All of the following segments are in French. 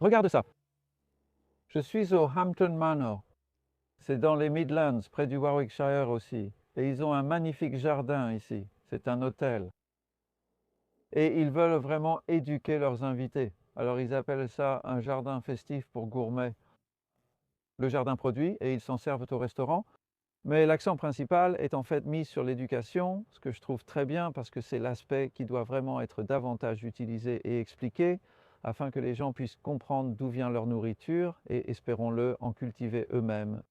Regarde ça. Je suis au Hampton Manor. C'est dans les Midlands, près du Warwickshire aussi. Et ils ont un magnifique jardin ici. C'est un hôtel. Et ils veulent vraiment éduquer leurs invités. Alors ils appellent ça un jardin festif pour gourmets. Le jardin produit et ils s'en servent au restaurant. Mais l'accent principal est en fait mis sur l'éducation, ce que je trouve très bien parce que c'est l'aspect qui doit vraiment être davantage utilisé et expliqué afin que les gens puissent comprendre d'où vient leur nourriture et, espérons-le, en cultiver eux-mêmes.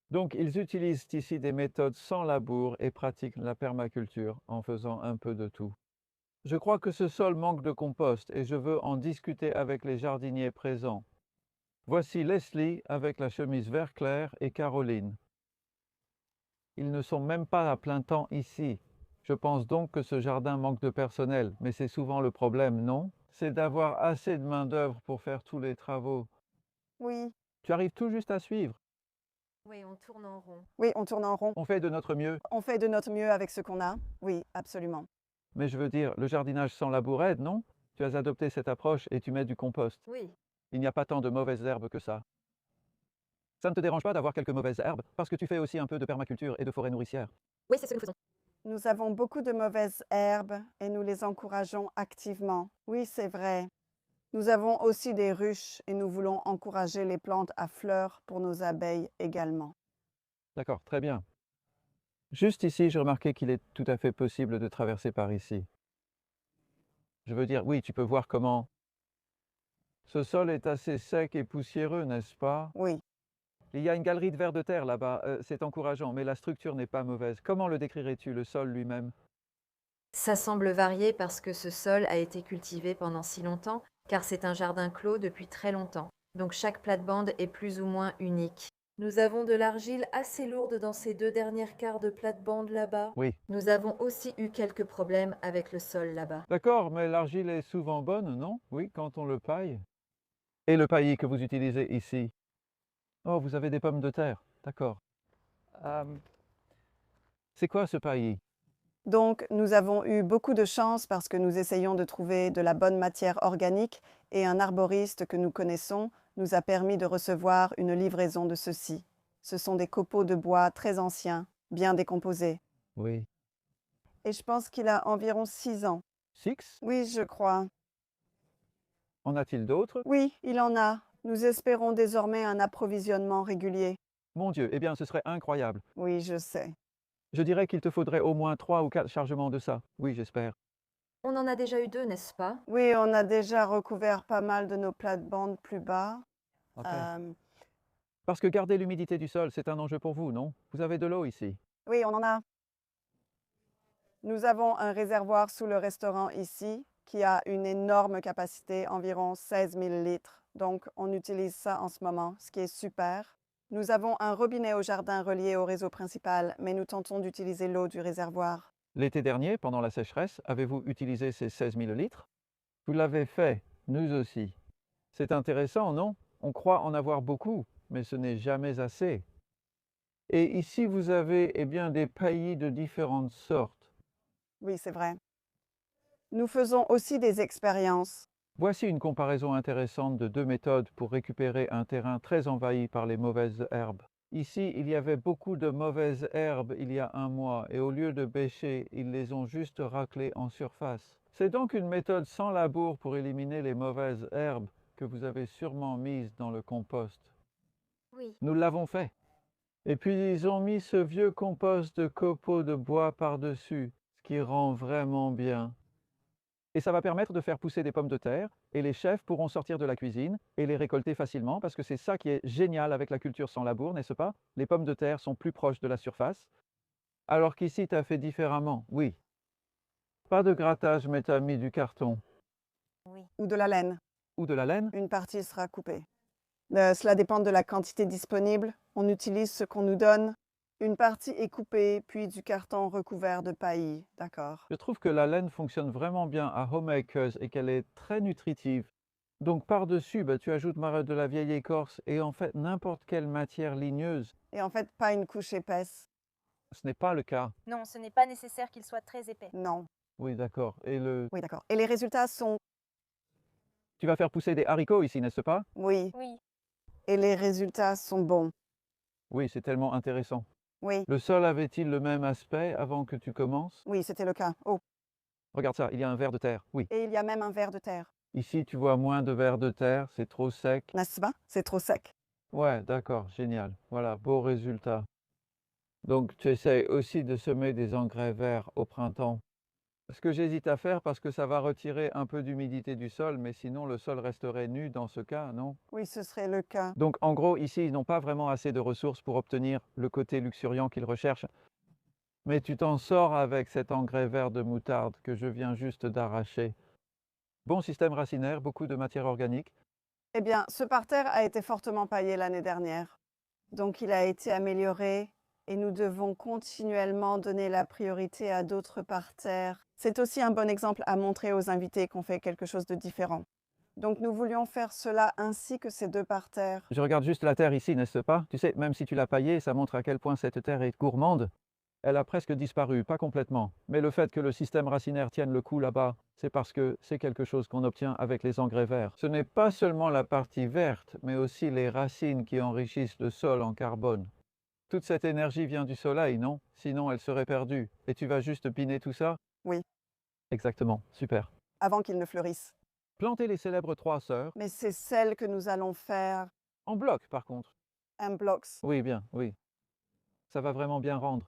Donc ils utilisent ici des méthodes sans labour et pratiquent la permaculture en faisant un peu de tout. Je crois que ce sol manque de compost et je veux en discuter avec les jardiniers présents. Voici Leslie avec la chemise vert clair et Caroline. Ils ne sont même pas à plein temps ici. Je pense donc que ce jardin manque de personnel, mais c'est souvent le problème, non? C'est d'avoir assez de main-d'œuvre pour faire tous les travaux. Oui, Tu arrives tout juste à suivre. Oui, on tourne en rond. oui, on tourne en rond. On fait de notre mieux, On fait de notre mieux avec ce qu'on a. Oui, absolument. mais je veux dire, le jardinage sans labour aide, non? Tu as adopté cette approche et tu mets du compost. Oui. Il n'y a pas tant de mauvaises herbes que ça. Ça ne te dérange pas d'avoir quelques mauvaises herbes parce que tu fais aussi un peu de permaculture et de forêt nourricière. Oui, c'est ce que nous faisons. Nous avons beaucoup de mauvaises herbes et nous les encourageons activement. Oui, c'est vrai. Nous avons aussi des ruches et nous voulons encourager les plantes à fleurs pour nos abeilles également. D'accord, très bien. Juste ici, j'ai remarqué qu'il est tout à fait possible de traverser par ici. Je veux dire, oui, tu peux voir comment ce sol est assez sec et poussiéreux, n'est-ce pas? Oui. Il y a une galerie de vers de terre là-bas, c'est encourageant, mais la structure n'est pas mauvaise. Comment le décrirais-tu, le sol lui-même? Ça semble varier parce que ce sol a été cultivé pendant si longtemps, car c'est un jardin clos depuis très longtemps. Donc chaque plate-bande est plus ou moins unique. Nous avons de l'argile assez lourde dans ces 2 dernières quarts de plate-bande là-bas. Oui. Nous avons aussi eu quelques problèmes avec le sol là-bas. D'accord, mais l'argile est souvent bonne, non? Oui, quand on le paille. Et le paillis que vous utilisez ici? Oh, vous avez des pommes de terre, d'accord. C'est quoi ce paillis? Donc, nous avons eu beaucoup de chance parce que nous essayons de trouver de la bonne matière organique et un arboriste que nous connaissons nous a permis de recevoir une livraison de ceci. Ce sont des copeaux de bois très anciens, bien décomposés. Oui. Et je pense qu'il a environ 6 ans. Six? Oui, je crois. En a-t-il d'autres? Oui, il en a. Nous espérons désormais un approvisionnement régulier. Mon Dieu, eh bien ce serait incroyable. Oui, je sais. Je dirais qu'il te faudrait au moins 3 ou 4 chargements de ça. Oui, j'espère. On en a déjà eu 2, n'est-ce pas? Oui, on a déjà recouvert pas mal de nos plates-bandes plus bas. Ok. Euh, Parce que garder l'humidité du sol, c'est un enjeu pour vous, non? Vous avez de l'eau ici. oui, on en a. Nous avons un réservoir sous le restaurant ici qui a une énorme capacité, environ 16 000 litres. Donc, on utilise ça en ce moment, ce qui est super. Nous avons un robinet au jardin relié au réseau principal, mais nous tentons d'utiliser l'eau du réservoir. L'été dernier, pendant la sécheresse, avez-vous utilisé ces 16 000 litres? Vous l'avez fait, nous aussi. C'est intéressant, non? On croit en avoir beaucoup, mais ce n'est jamais assez. Et ici, vous avez, eh bien, des paillis de différentes sortes. Oui, c'est vrai. Nous faisons aussi des expériences. Voici une comparaison intéressante de 2 méthodes pour récupérer un terrain très envahi par les mauvaises herbes. Ici, il y avait beaucoup de mauvaises herbes il y a un mois et au lieu de bêcher, ils les ont juste raclées en surface. C'est donc une méthode sans labour pour éliminer les mauvaises herbes que vous avez sûrement mises dans le compost. Oui. Nous l'avons fait. Et puis ils ont mis ce vieux compost de copeaux de bois par-dessus, ce qui rend vraiment bien. Et ça va permettre de faire pousser des pommes de terre et les chefs pourront sortir de la cuisine et les récolter facilement parce que c'est ça qui est génial avec la culture sans labour, n'est-ce pas? Les pommes de terre sont plus proches de la surface, alors qu'ici tu as fait différemment, oui. Pas de grattage, mais tu as mis du carton Oui. Ou de la laine. ou de la laine. Une partie sera coupée. Cela dépend de la quantité disponible. On utilise ce qu'on nous donne. Une partie est coupée, puis du carton recouvert de paillis. D'accord. Je trouve que la laine fonctionne vraiment bien à Homemakers et qu'elle est très nutritive. Donc par-dessus, tu ajoutes de la vieille écorce et en fait n'importe quelle matière ligneuse. Et en fait, pas une couche épaisse. Ce n'est pas le cas. Non, ce n'est pas nécessaire qu'il soit très épais. Non. Oui, d'accord. Et le... Oui, d'accord. Et les résultats sont Tu vas faire pousser des haricots ici, n'est-ce pas? Oui, Oui. et les résultats sont bons. Oui, c'est tellement intéressant. Oui, Le sol avait-il le même aspect avant que tu commences? oui, c'était le cas. Oh, Regarde ça, il y a un ver de terre. Oui. et il y a même un ver de terre. Ici, tu vois moins de vers de terre, c'est trop sec. N'est-ce pas? C'est trop sec. Ouais, d'accord, génial. Voilà, beau résultat. Donc, tu essayes aussi de semer des engrais verts au printemps. Ce que j'hésite à faire parce que ça va retirer un peu d'humidité du sol, mais sinon le sol resterait nu dans ce cas, non? Oui, ce serait le cas. Donc, en gros, ici, ils n'ont pas vraiment assez de ressources pour obtenir le côté luxuriant qu'ils recherchent. Mais tu t'en sors avec cet engrais vert de moutarde que je viens juste d'arracher. Bon système racinaire, beaucoup de matière organique. Eh bien, ce parterre a été fortement paillé l'année dernière. Donc, il a été amélioré et nous devons continuellement donner la priorité à d'autres parterres. C'est aussi un bon exemple à montrer aux invités qu'on fait quelque chose de différent. Donc, nous voulions faire cela ainsi que ces deux parterres. Je regarde juste la terre ici, n'est-ce pas? Tu sais, même si tu l'as paillée, ça montre à quel point cette terre est gourmande. Elle a presque disparu, pas complètement. Mais le fait que le système racinaire tienne le coup là-bas, c'est parce que c'est quelque chose qu'on obtient avec les engrais verts. Ce n'est pas seulement la partie verte, mais aussi les racines qui enrichissent le sol en carbone. Toute cette énergie vient du soleil, non? Sinon, elle serait perdue. Et tu vas juste piner tout ça? Oui. Exactement, super. Avant qu'ils ne fleurissent. Planter les célèbres trois sœurs, Mais c'est celle que nous allons faire en bloc par contre. en blocs. Oui, bien, oui. Ça va vraiment bien rendre.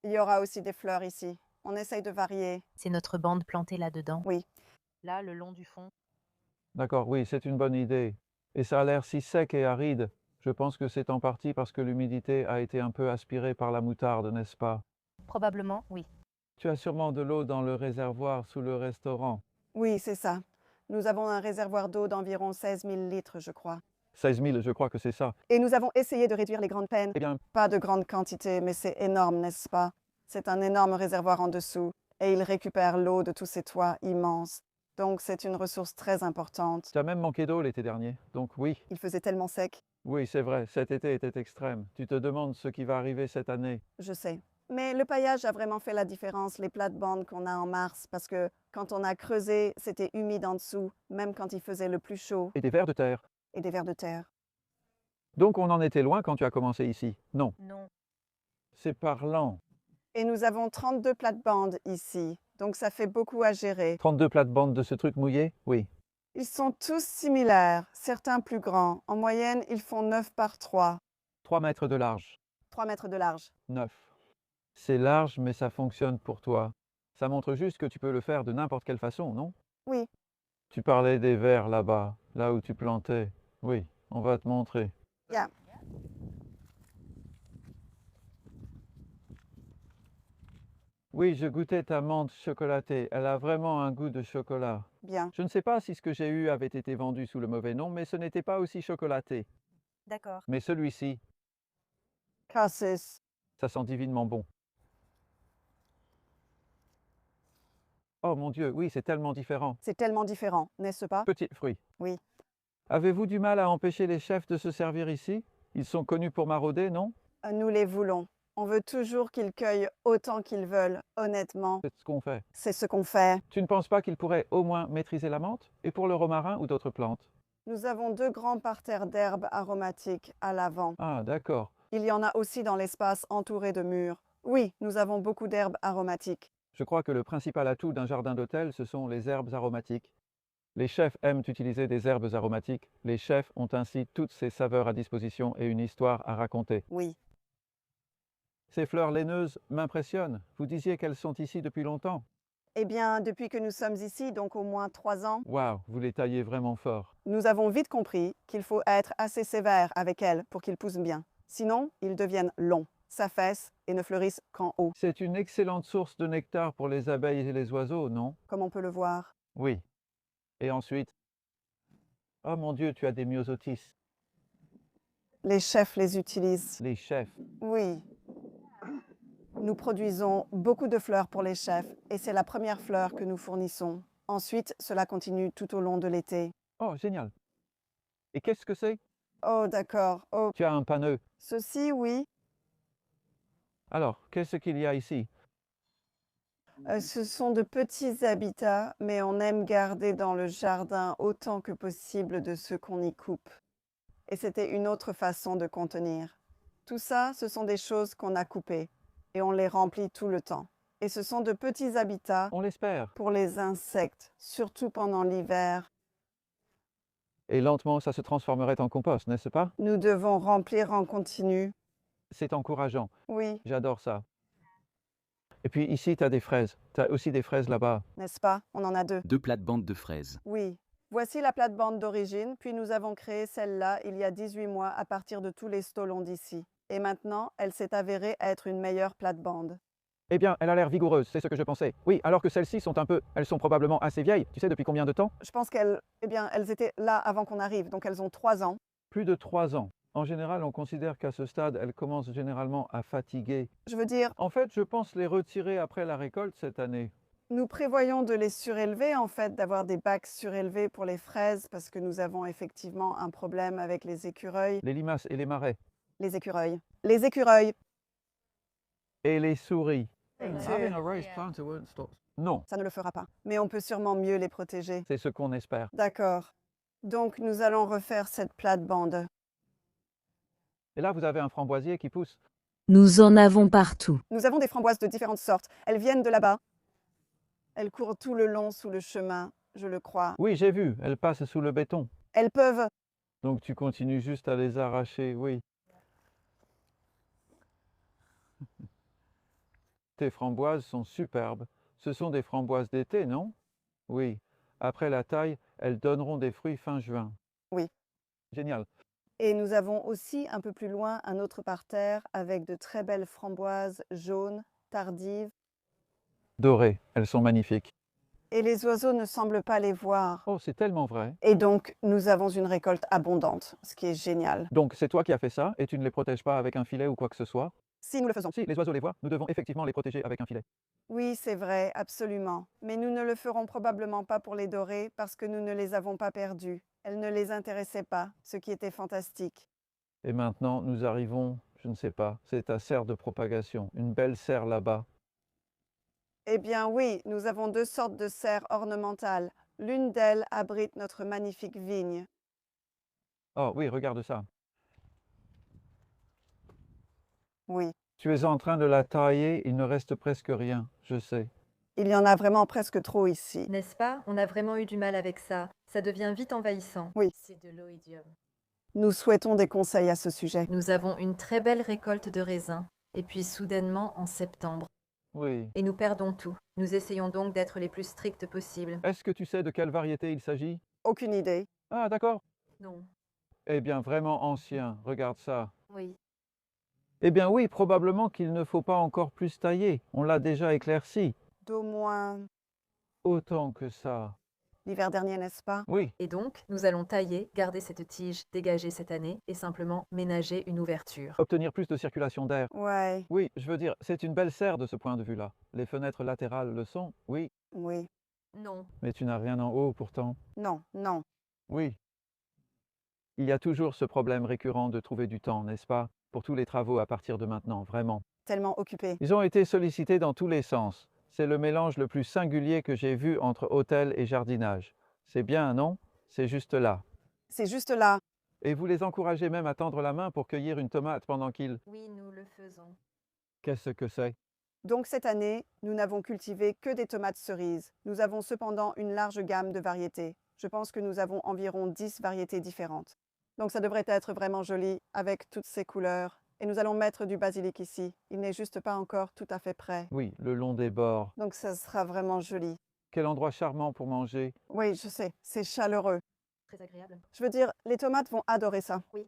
Il y aura aussi des fleurs ici. On essaye de varier. C'est notre bande plantée là-dedans. Oui. Là, le long du fond. D'accord, oui, c'est une bonne idée. Et ça a l'air si sec et aride. Je pense que c'est en partie parce que l'humidité a été un peu aspirée par la moutarde, n'est-ce pas? Probablement, oui. Tu as sûrement de l'eau dans le réservoir sous le restaurant. Oui, c'est ça. Nous avons un réservoir d'eau d'environ 16 000 litres, je crois. 16 000, je crois que c'est ça. Et nous avons essayé de réduire les grandes peines. Eh bien, Pas de grande quantité, mais c'est énorme, n'est-ce pas? C'est un énorme réservoir en dessous et il récupère l'eau de tous ces toits immenses. Donc c'est une ressource très importante. tu as même manqué d'eau l'été dernier. Donc oui, Il faisait tellement sec, oui, c'est vrai, cet été était extrême. Tu te demandes ce qui va arriver cette année. je sais. Mais le paillage a vraiment fait la différence, les plates-bandes qu'on a en mars, parce que quand on a creusé, c'était humide en dessous, même quand il faisait le plus chaud, Et des vers de terre. et des vers de terre. Donc on en était loin quand tu as commencé ici. Non, Non. c'est parlant. Et nous avons 32 plates-bandes ici, donc ça fait beaucoup à gérer. 32 plates-bandes de ce truc mouillé? Oui. Ils sont tous similaires, certains plus grands. En moyenne, ils font 9 par 3, 3 mètres de large. 3 mètres de large. 9. C'est large, mais ça fonctionne pour toi. Ça montre juste que tu peux le faire de n'importe quelle façon, non? Oui. Tu parlais des vers là-bas, là où tu plantais. Oui, on va te montrer. Yeah. Oui, je goûtais ta menthe chocolatée. Elle a vraiment un goût de chocolat. Bien. Je ne sais pas si ce que j'ai eu avait été vendu sous le mauvais nom, mais ce n'était pas aussi chocolaté. D'accord. Mais celui-ci, Cassis. ça sent divinement bon. Oh mon Dieu, oui, c'est tellement différent. C'est tellement différent, n'est-ce pas? Petit fruit. Oui. Avez-vous du mal à empêcher les chefs de se servir ici? Ils sont connus pour marauder, non? Nous les voulons. On veut toujours qu'ils cueillent autant qu'ils veulent, honnêtement. C'est ce qu'on fait. C'est ce qu'on fait. Tu ne penses pas qu'ils pourraient au moins maîtriser la menthe? Et pour le romarin ou d'autres plantes? Nous avons 2 grands parterres d'herbes aromatiques à l'avant. Ah, d'accord. Il y en a aussi dans l'espace entouré de murs. Oui, nous avons beaucoup d'herbes aromatiques. Je crois que le principal atout d'un jardin d'hôtel, ce sont les herbes aromatiques. Les chefs aiment utiliser des herbes aromatiques. Les chefs ont ainsi toutes ces saveurs à disposition et une histoire à raconter. Oui. Ces fleurs laineuses m'impressionnent. Vous disiez qu'elles sont ici depuis longtemps. Eh bien, depuis que nous sommes ici, donc au moins 3 ans, Waouh, vous les taillez vraiment fort. nous avons vite compris qu'il faut être assez sévère avec elles pour qu'ils poussent bien. Sinon, ils deviennent longs, s'affaissent et ne fleurissent qu'en haut, C'est une excellente source de nectar pour les abeilles et les oiseaux, non? comme on peut le voir. Oui. Et ensuite? Oh mon Dieu, tu as des myosotis. Les chefs les utilisent. Les chefs. Oui. Nous produisons beaucoup de fleurs pour les chefs et c'est la première fleur que nous fournissons. Ensuite, cela continue tout au long de l'été. Oh, génial. Et qu'est-ce que c'est? Oh, d'accord. Oh, Tu as un panneau. ceci, oui. Alors, qu'est-ce qu'il y a ici? Ce sont de petits habitats, mais on aime garder dans le jardin autant que possible de ce qu'on y coupe. Et c'était une autre façon de contenir. Tout ça, ce sont des choses qu'on a coupées et on les remplit tout le temps. Et ce sont de petits habitats On l'espère. pour les insectes, surtout pendant l'hiver. Et lentement, ça se transformerait en compost, n'est-ce pas? Nous devons remplir en continu. C'est encourageant. Oui, J'adore ça. Et puis ici, tu as des fraises. Tu as aussi des fraises là-bas. n'est-ce pas? On en a deux. 2 plates-bandes de fraises. Oui. Voici la plate-bande d'origine, puis nous avons créé celle-là il y a 18 mois à partir de tous les stolons d'ici. Et maintenant, elle s'est avérée être une meilleure plate-bande. Eh bien, elle a l'air vigoureuse, c'est ce que je pensais. Oui, alors que celles-ci sont elles sont probablement assez vieilles. Tu sais depuis combien de temps? Je pense qu'elles elles étaient là avant qu'on arrive, donc elles ont 3 ans. Plus de 3 ans. En général, on considère qu'à ce stade, elles commencent généralement à fatiguer. Je veux dire, En fait, je pense les retirer après la récolte cette année. nous prévoyons de les surélever, en fait, d'avoir des bacs surélevés pour les fraises, parce que nous avons effectivement un problème avec les écureuils. Les limaces et les marais. Les écureuils. Les écureuils, Et les souris. Having a raised planter won't stop. Non, ça ne le fera pas. Mais on peut sûrement mieux les protéger. c'est ce qu'on espère. D'accord. Donc, nous allons refaire cette plate-bande. Et là, vous avez un framboisier qui pousse. Nous en avons partout. Nous avons des framboises de différentes sortes. Elles viennent de là-bas. Elles courent tout le long sous le chemin, je le crois. Oui, j'ai vu, elles passent sous le béton. Elles peuvent... Donc tu continues juste à les arracher, oui. Tes framboises sont superbes. Ce sont des framboises d'été, non? Oui. Après la taille, elles donneront des fruits fin juin. Oui. Génial. Et nous avons aussi un peu plus loin un autre parterre avec de très belles framboises jaunes, tardives. Dorées, elles sont magnifiques. Et les oiseaux ne semblent pas les voir. Oh, c'est tellement vrai. Et donc, nous avons une récolte abondante, ce qui est génial. Donc c'est toi qui as fait ça et tu ne les protèges pas avec un filet ou quoi que ce soit? Si nous le faisons. Si, les oiseaux les voient, nous devons effectivement les protéger avec un filet. Oui, c'est vrai, absolument. Mais nous ne le ferons probablement pas pour les dorées parce que nous ne les avons pas perdues. Elles ne les intéressaient pas, ce qui était fantastique. Et maintenant, nous arrivons, je ne sais pas, c'est ta serre de propagation, une belle serre là-bas. Eh bien oui, nous avons 2 sortes de serres ornementales. L'une d'elles abrite notre magnifique vigne. Oh oui, regarde ça. Oui, Tu es en train de la tailler, il ne reste presque rien, je sais. il y en a vraiment presque trop ici. N'est-ce pas? On a vraiment eu du mal avec ça. Ça devient vite envahissant. Oui. C'est de l'oïdium. Nous souhaitons des conseils à ce sujet. Nous avons une très belle récolte de raisins. Et puis soudainement, en septembre. Oui. Et nous perdons tout. Nous essayons donc d'être les plus stricts possibles. Est-ce que tu sais de quelle variété il s'agit? Aucune idée. Ah, d'accord. Non. Eh bien, vraiment ancien, regarde ça. Oui. Eh bien oui, probablement qu'il ne faut pas encore plus tailler, on l'a déjà éclairci. D'au moins Autant que ça. l'hiver dernier, n'est-ce pas? Oui, Et donc, nous allons tailler, garder cette tige dégagée cette année et simplement ménager une ouverture. obtenir plus de circulation d'air. Ouais, Oui, je veux dire, c'est une belle serre de ce point de vue-là. Les fenêtres latérales le sont, oui, oui. Non. mais tu n'as rien en haut pourtant. Non, non. Oui. Il y a toujours ce problème récurrent de trouver du temps, n'est-ce pas, pour tous les travaux à partir de maintenant, vraiment. Tellement occupé. Ils ont été sollicités dans tous les sens. C'est le mélange le plus singulier que j'ai vu entre hôtel et jardinage. C'est bien, non? C'est juste là. C'est juste là. Et vous les encouragez même à tendre la main pour cueillir une tomate pendant qu'ils... Oui, nous le faisons. Qu'est-ce que c'est? Donc cette année, nous n'avons cultivé que des tomates cerises. Nous avons cependant une large gamme de variétés. Je pense que nous avons environ 10 variétés différentes. Donc ça devrait être vraiment joli avec toutes ces couleurs. Et nous allons mettre du basilic ici. Il n'est juste pas encore tout à fait prêt. Oui, le long des bords. Donc ça sera vraiment joli. Quel endroit charmant pour manger. Oui, je sais, c'est chaleureux. Très agréable. Je veux dire, les tomates vont adorer ça. Oui.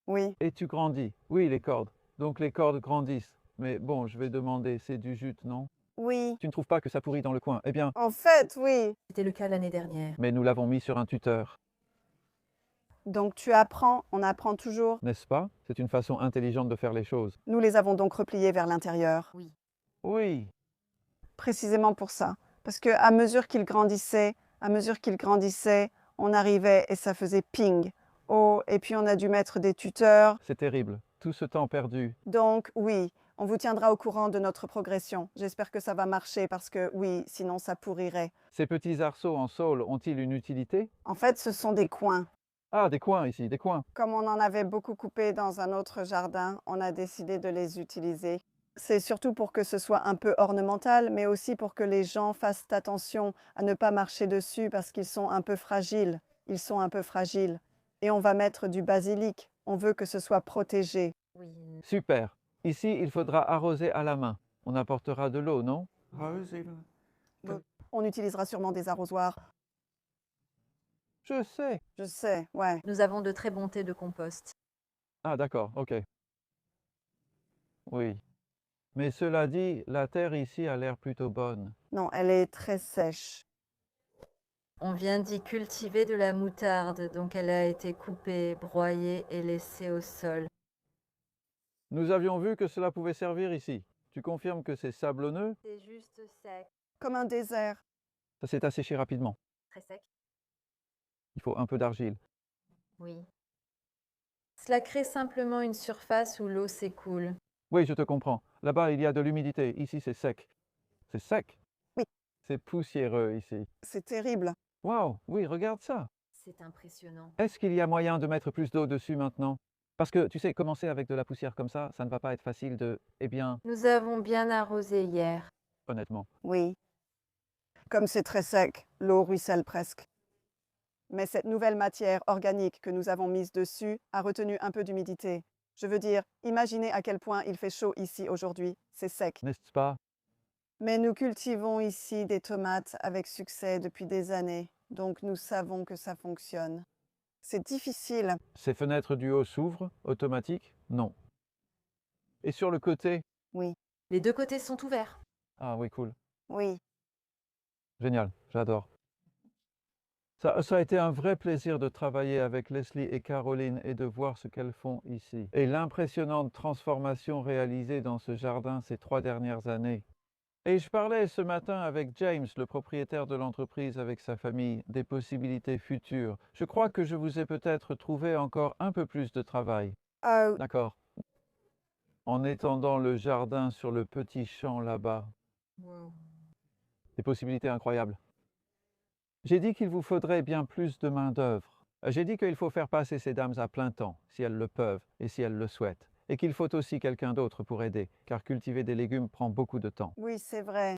Oui, Et tu grandis. Oui, les cordes. Donc les cordes grandissent. Mais bon, je vais demander, c'est du jute, non? oui. Tu ne trouves pas que ça pourrit dans le coin? Eh bien, En fait, oui. C'était le cas l'année dernière. mais nous l'avons mis sur un tuteur, Donc tu apprends, on apprend toujours. n'est-ce pas? C'est une façon intelligente de faire les choses. Nous les avons donc repliés vers l'intérieur. Oui. Oui, Précisément pour ça. Parce qu'à mesure qu'ils grandissaient, on arrivait et ça faisait ping. Oh, et puis on a dû mettre des tuteurs. c'est terrible. Tout ce temps perdu. Donc oui, On vous tiendra au courant de notre progression. J'espère que ça va marcher parce que oui, sinon ça pourrirait. Ces petits arceaux en saule ont-ils une utilité? En fait, ce sont des coins. Ah, des coins ici, des coins. Comme on en avait beaucoup coupé dans un autre jardin, on a décidé de les utiliser. C'est surtout pour que ce soit un peu ornemental, mais aussi pour que les gens fassent attention à ne pas marcher dessus parce qu'ils sont un peu fragiles. Ils sont un peu fragiles. Et on va mettre du basilic. On veut que ce soit protégé. Oui, Super. Ici, il faudra arroser à la main. On apportera de l'eau, non? On utilisera sûrement des arrosoirs. Je sais. Je sais, ouais. nous avons de très bons thés de compost. Ah, d'accord, ok. Oui. Mais cela dit, la terre ici a l'air plutôt bonne. Non, elle est très sèche. On vient d'y cultiver de la moutarde, donc elle a été coupée, broyée et laissée au sol. Nous avions vu que cela pouvait servir ici. Tu confirmes que c'est sablonneux? C'est juste sec. Comme un désert. Ça s'est asséché rapidement. Très sec? Il faut un peu d'argile. Oui. Cela crée simplement une surface où l'eau s'écoule. Oui, je te comprends. Là-bas, il y a de l'humidité. Ici, c'est sec. C'est sec? Oui. C'est poussiéreux ici. C'est terrible. Waouh, oui, regarde ça. C'est impressionnant. Est-ce qu'il y a moyen de mettre plus d'eau dessus maintenant? Parce que, tu sais, commencer avec de la poussière comme ça ne va pas être facile de... Eh bien, Nous avons bien arrosé hier. honnêtement. Oui. Comme c'est très sec, l'eau ruisselle presque. Mais cette nouvelle matière organique que nous avons mise dessus a retenu un peu d'humidité. Je veux dire, imaginez à quel point il fait chaud ici aujourd'hui. C'est sec. N'est-ce pas? Mais nous cultivons ici des tomates avec succès depuis des années, donc nous savons que ça fonctionne. C'est difficile. Ces fenêtres du haut s'ouvrent, automatiques? Non. Et sur le côté? Oui, Les deux côtés sont ouverts. Ah oui, cool. oui. Génial, j'adore. Ça a été un vrai plaisir de travailler avec Leslie et Caroline et de voir ce qu'elles font ici. Et l'impressionnante transformation réalisée dans ce jardin ces 3 dernières années. Et je parlais ce matin avec James, le propriétaire de l'entreprise avec sa famille, des possibilités futures. Je crois que je vous ai peut-être trouvé encore un peu plus de travail. D'accord. En étendant le jardin sur le petit champ là-bas. Des possibilités incroyables. J'ai dit qu'il vous faudrait bien plus de main-d'œuvre. J'ai dit qu'il faut faire passer ces dames à plein temps, si elles le peuvent et si elles le souhaitent. Et qu'il faut aussi quelqu'un d'autre pour aider, car cultiver des légumes prend beaucoup de temps. Oui, c'est vrai.